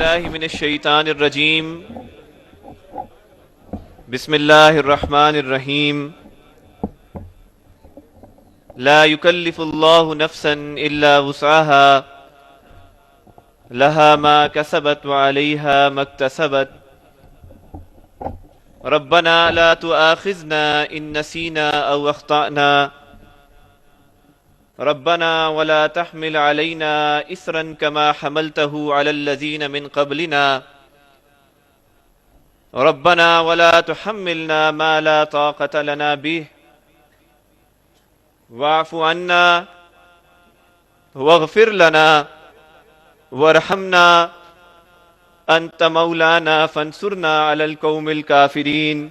بالله من الشيطان الرجيم. بسم الله الرحمن الرحيم. لا يكلف الله نفسا إلا وسعها لها ما كسبت وعليها ما اكتسبت. ربنا لا تؤاخذنا إن نسينا أو أخطأنا. ربنا ولا تحمل علينا إصرا كما حملته على الذين من قبلنا. ربنا ولا تحملنا ما لا طاقة لنا به. واعف عنا واغفر لنا وارحمنا أنت مولانا فانصرنا على القوم الكافرين.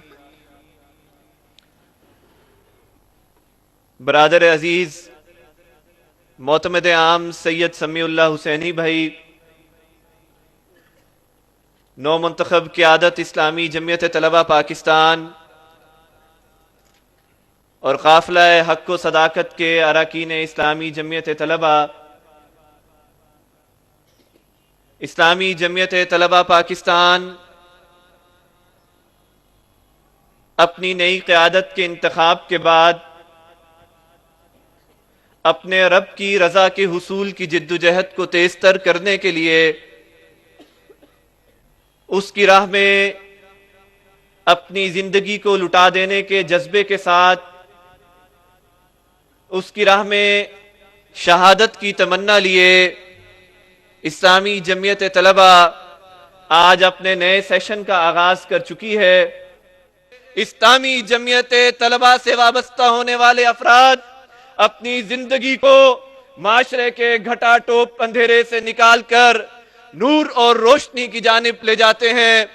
برادر عزیز معتمد عام سید سمیع اللہ حسینی بھائی، نو منتخب قیادت اسلامی جمعیت طلبہ پاکستان اور قافلہ حق و صداقت کے اراکین اسلامی جمعیت طلبہ، اسلامی جمعیت طلبہ پاکستان اپنی نئی قیادت کے انتخاب کے بعد اپنے رب کی رضا کے حصول کی جد و جہد کو تیز تر کرنے کے لیے اس کی راہ میں اپنی زندگی کو لٹا دینے کے جذبے کے ساتھ اس کی راہ میں شہادت کی تمنا لیے اسلامی جمعیت طلبہ آج اپنے نئے سیشن کا آغاز کر چکی ہے۔ اسلامی جمعیت طلبہ سے وابستہ ہونے والے افراد اپنی زندگی کو معاشرے کے گھٹا ٹوپ اندھیرے سے نکال کر نور اور روشنی کی جانب لے جاتے ہیں۔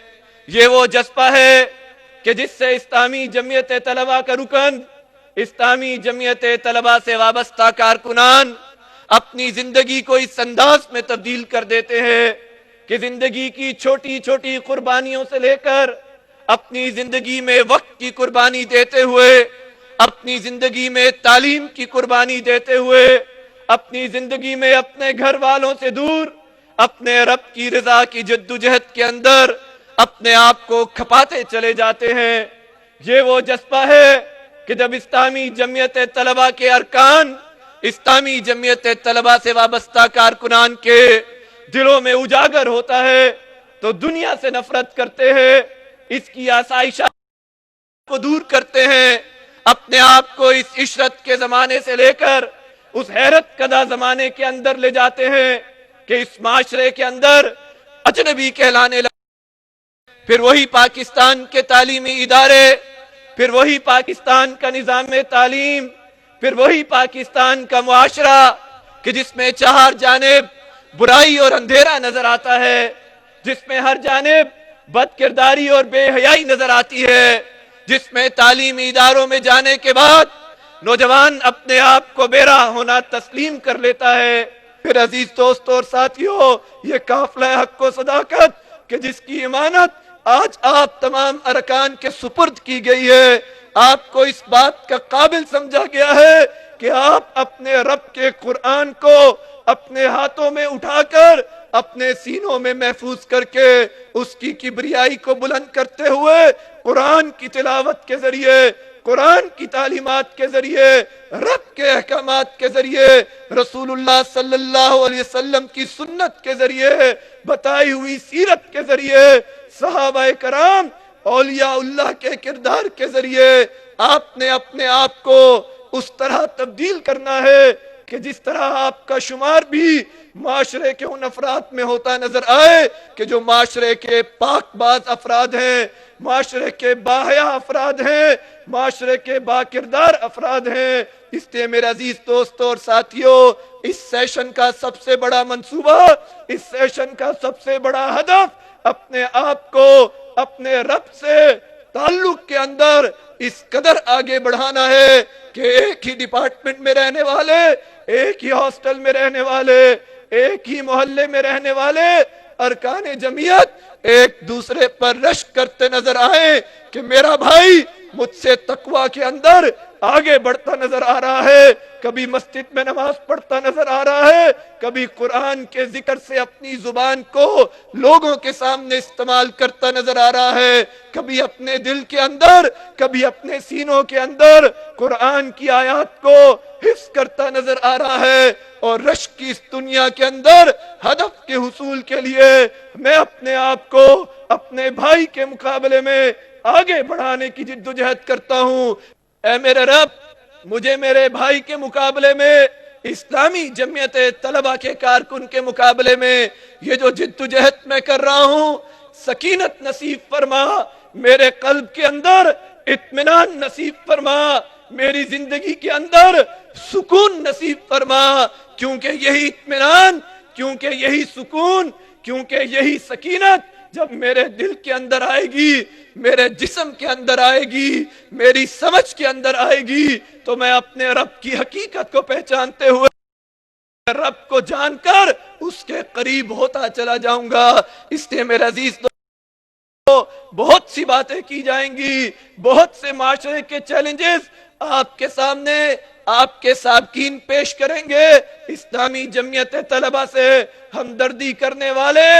یہ وہ جذبہ ہے کہ جس سے اسلامی جمعیت طلبہ کا رکن، اسلامی جمعیت طلبہ سے وابستہ کارکنان اپنی زندگی کو اس انداز میں تبدیل کر دیتے ہیں کہ زندگی کی چھوٹی چھوٹی قربانیوں سے لے کر اپنی زندگی میں وقت کی قربانی دیتے ہوئے، اپنی زندگی میں تعلیم کی قربانی دیتے ہوئے، اپنی زندگی میں اپنے گھر والوں سے دور اپنے رب کی رضا کی جدوجہد کے اندر اپنے آپ کو کھپاتے چلے جاتے ہیں۔ یہ وہ جذبہ ہے کہ جب اسلامی جمعیت طلبہ کے ارکان، اسلامی جمعیت طلبہ سے وابستہ کارکنان کے دلوں میں اجاگر ہوتا ہے تو دنیا سے نفرت کرتے ہیں، اس کی آسائشات کو دور کرتے ہیں، اپنے آپ کو اس عشرت کے زمانے سے لے کر اس حیرت کدہ زمانے کے اندر لے جاتے ہیں کہ اس معاشرے کے اندر اجنبی کہلانے لگے۔ پھر وہی پاکستان کے تعلیمی ادارے، پھر وہی پاکستان کا نظام تعلیم، پھر وہی پاکستان کا معاشرہ کہ جس میں چار جانب برائی اور اندھیرا نظر آتا ہے، جس میں ہر جانب بد کرداری اور بے حیائی نظر آتی ہے، جس میں تعلیمی اداروں میں جانے کے بعد نوجوان اپنے آپ کو بے راہ ہونا تسلیم کر لیتا ہے۔ پھر عزیز دوستوں اور ساتھیوں، یہ قافلہ حق و صداقت کہ جس کی امانت آج آپ تمام ارکان کے سپرد کی گئی ہے، آپ کو اس بات کا قابل سمجھا گیا ہے کہ آپ اپنے رب کے قرآن کو اپنے ہاتھوں میں اٹھا کر اپنے سینوں میں محفوظ کر کے اس کی کبریائی کو بلند کرتے ہوئے قرآن کی تلاوت کے ذریعے، قرآن کی تعلیمات کے ذریعے، رب کے احکامات کے ذریعے، رسول اللہ صلی اللہ علیہ وسلم کی سنت کے ذریعے، بتائی ہوئی سیرت کے ذریعے، صحابہ کرام اولیاء اللہ کے کردار کے ذریعے آپ نے اپنے آپ کو اس طرح تبدیل کرنا ہے کہ جس طرح آپ کا شمار بھی معاشرے کے ان افراد میں ہوتا نظر آئے کہ جو معاشرے کے پاک باز افراد ہیں، معاشرے کے باحیا افراد ہیں، معاشرے کے باکردار افراد ہیں۔ اس لیے میرے عزیز دوستوں اور ساتھیوں، اس سیشن کا سب سے بڑا منصوبہ، اس سیشن کا سب سے بڑا ہدف اپنے آپ کو اپنے رب سے تعلق کے اندر اس قدر آگے بڑھانا ہے کہ ایک ہی ڈپارٹمنٹ میں رہنے والے، ایک ہی ہاسٹل میں رہنے والے، ایک ہی محلے میں رہنے والے ارکان جمعیت ایک دوسرے پر رشک کرتے نظر آئیں کہ میرا بھائی مجھ سے تقوی کے اندر آگے بڑھتا نظر آ رہا ہے، کبھی مسجد میں نماز پڑھتا نظر آ رہا ہے، کبھی قرآن کے ذکر سے اپنی زبان کو لوگوں کے سامنے استعمال کرتا نظر آ رہا ہے، کبھی اپنے دل کے اندر، کبھی اپنے سینوں کے اندر قرآن کی آیات کو حفظ کرتا نظر آ رہا ہے، اور رشک کی اس دنیا کے اندر ہدف کے حصول کے لیے میں اپنے آپ کو اپنے بھائی کے مقابلے میں آگے بڑھانے کی جدوجہد کرتا ہوں۔ اے میرے رب، مجھے میرے بھائی کے مقابلے میں، اسلامی جمعیت طلبہ کے کارکن کے مقابلے میں یہ جو جدوجہد میں کر رہا ہوں، سکینت نصیب فرما، میرے قلب کے اندر اطمینان نصیب فرما، میری زندگی کے اندر سکون نصیب فرما، کیونکہ یہی اطمینان، کیونکہ یہی سکون، کیونکہ یہی سکینت جب میرے دل کے اندر آئے گی، میرے جسم کے اندر آئے گی، میری سمجھ کے اندر آئے گی، تو میں اپنے رب کی حقیقت کو پہچانتے ہوئے رب کو جان کر اس کے قریب ہوتا چلا جاؤں گا۔ اس لیے میرے عزیز بہت سی باتیں کی جائیں گی، بہت سے معاشرے کے چیلنجز آپ کے سامنے آپ کے سابقین پیش کریں گے، اسلامی جمعیت طلبہ سے ہمدردی کرنے والے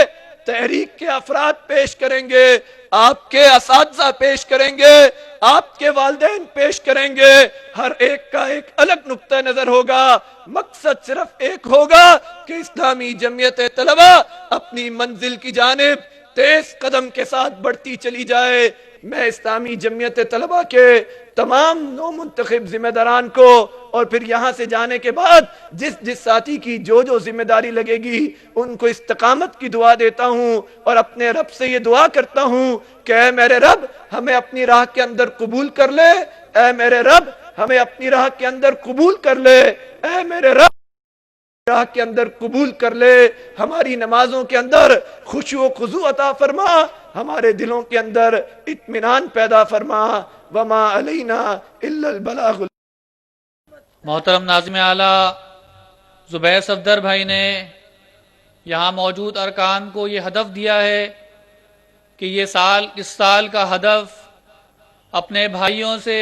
تحریک کے افراد پیش کریں گے، آپ کے اساتذہ پیش کریں گے، آپ کے والدین پیش کریں گے، ہر ایک کا ایک الگ نقطہ نظر ہوگا، مقصد صرف ایک ہوگا کہ اسلامی جمعیت طلبہ اپنی منزل کی جانب تیز قدم کے ساتھ بڑھتی چلی جائے۔ میں اسلامی جمعیت طلبہ کے تمام نو منتخب ذمہ داران کو، اور پھر یہاں سے جانے کے بعد جس ساتھی کی جو ذمہ داری لگے گی ان کو استقامت کی دعا دیتا ہوں، اور اپنے رب سے یہ دعا کرتا ہوں کہ اے میرے رب ہمیں اپنی راہ کے اندر قبول کر لے، اے میرے رب ہمیں اپنی راہ کے اندر قبول کر لے، اے میرے رب راہ کے اندر قبول کر لے، ہماری نمازوں کے اندر خشوع و خضوع عطا فرما، ہمارے دلوں کے اندر اطمینان پیدا فرما، وما علینا الا البلاغ۔ محترم ناظم اعلیٰ زبیر صفدر بھائی نے یہاں موجود ارکان کو یہ ہدف دیا ہے کہ اس سال کا ہدف اپنے بھائیوں سے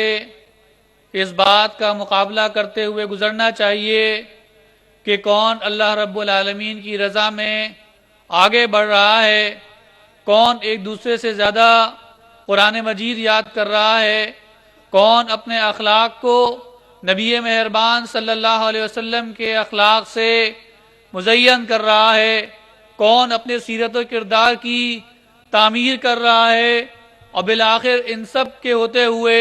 اس بات کا مقابلہ کرتے ہوئے گزرنا چاہیے کہ کون اللہ رب العالمین کی رضا میں آگے بڑھ رہا ہے، کون ایک دوسرے سے زیادہ قرآن مجید یاد کر رہا ہے، کون اپنے اخلاق کو نبی مہربان صلی اللہ علیہ وسلم کے اخلاق سے مزین کر رہا ہے، کون اپنے سیرت و کردار کی تعمیر کر رہا ہے، اور بالآخر ان سب کے ہوتے ہوئے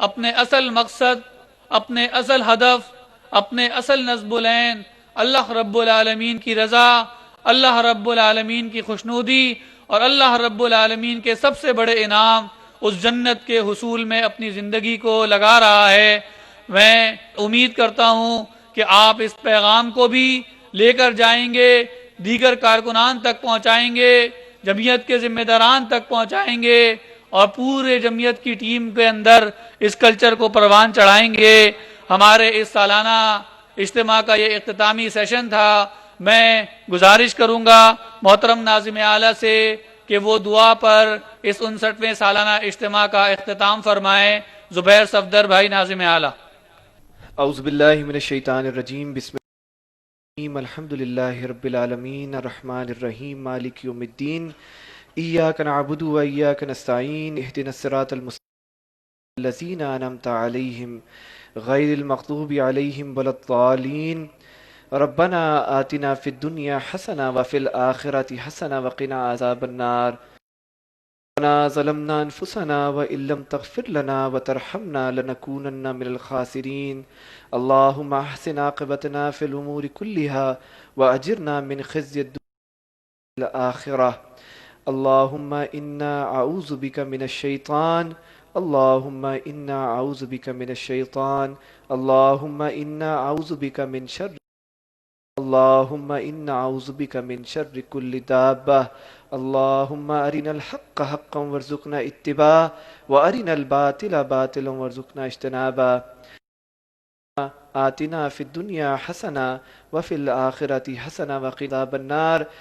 اپنے اصل مقصد، اپنے اصل ہدف، اپنے اصل نصب العین اللہ رب العالمین کی رضا، اللہ رب العالمین کی خوشنودی اور اللہ رب العالمین کے سب سے بڑے انعام اس جنت کے حصول میں اپنی زندگی کو لگا رہا ہے۔ میں امید کرتا ہوں کہ آپ اس پیغام کو بھی لے کر جائیں گے، دیگر کارکنان تک پہنچائیں گے، جمعیت کے ذمہ داران تک پہنچائیں گے، اور پورے جمعیت کی ٹیم کے اندر اس کلچر کو پروان چڑھائیں گے۔ ہمارے اس سالانہ اجتماع کا یہ اختتامی سیشن تھا۔ میں گزارش کروں گا محترم ناظم اعلیٰ سے کہ وہ دعا پر اس 59ویں سالانہ اجتماع کا اختتام فرمائیں۔ زبیر صفدر بھائی ناظم اعلیٰ۔ اعوذ باللہ من الشیطان الرجیم، بسم اللہ الرحمن الرحیم، الحمدللہ رب العالمین الرحمن الرحیم مالک یوم الدین، ایاک نعبد و ایاک نستعین، اہدنا الصراط المستقیم الذین انعمت علیہم غیر المغضوب علیہم ولا الضالین، ربنا آتنا فی الدنیا حسنہ وفی الآخرۃ حسنہ وقنا عذاب النار، ربنا ظلمنا انفسنا وان لم تغفر لنا وترحمنا لنكونن من الخاسرین، اللهم احسن عاقبتنا في الامور كلها واجرنا من خزي الدنيا والآخرة، اللهم انا اعوذ بك من الشيطان، اللهم انا اعوذ بك من الشيطان، اللهم انا اعوذ بك من شر، اللهم انا اعوذ بك من شر كل دابة، اللهم ارنا الحق حقا وارزقنا اتباعه وارنا الباطل باطلا وارزقنا اجتنابه، آتنا فی الدنیا حسنہ وفی الآخرۃ حسنہ وقنا عذاب النار۔